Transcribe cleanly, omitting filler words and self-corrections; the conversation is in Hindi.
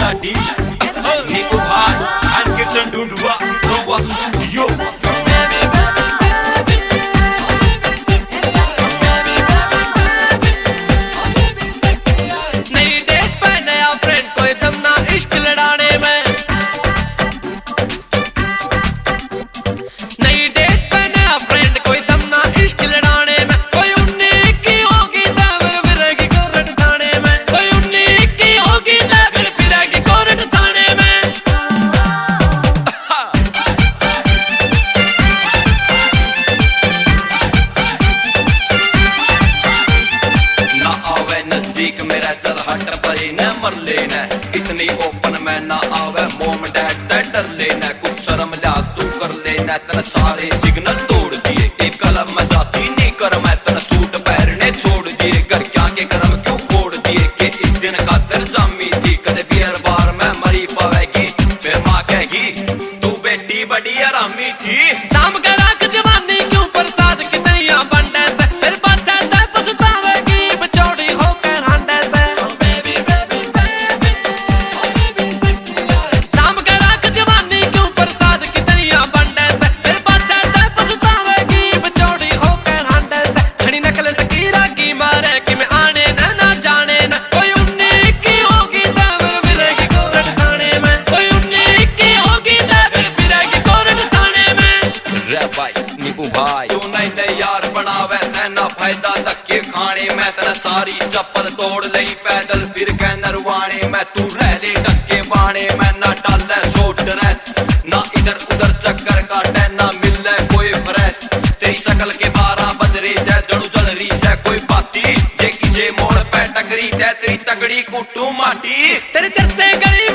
Ladi Nico Hart and Kirsten Dundua from Wasu Studio. मेरा चल हट परे न मर लेना इतनी ओपन मैं ना आवे मोम डैड डर लेना कुछ शर्म लिहाज तू कर लेना तेरे सारे सिग्नल तोड़ दिए एक कलम में जाती नहीं कर मैं तेरा सूट पहनने छोड़ दिए घर क्या के कर्म क्यों फोड़ दिए कि इस दिन खातिर जामी थी कदे बियर बार में मरी पावेगी फिर माँ कहेगी तू बेटी बड़ी आरामी थी शाम का रात जवानी क्यों प्रसाद की नैया बंडे से फिर बच्चा भाई तू नहीं यार बनावे सैना फायदा धक्के खाने मैं तेरा सारी चप्पल तोड़ लई पैदल फिर के नरवाने मैं तू रह ले टक्के बाणे मैं ना डाले शॉर्ट ड्रेस ना इधर उधर चक्कर काटे ना मिले कोई फ्रेश तेरी शकल के 12 बज रही है जड़ू जल रही है कोई बाती ये किसे मोड़ पे टकरी तेरी तगड़ी कुटू माटी तेरे चर्चे गली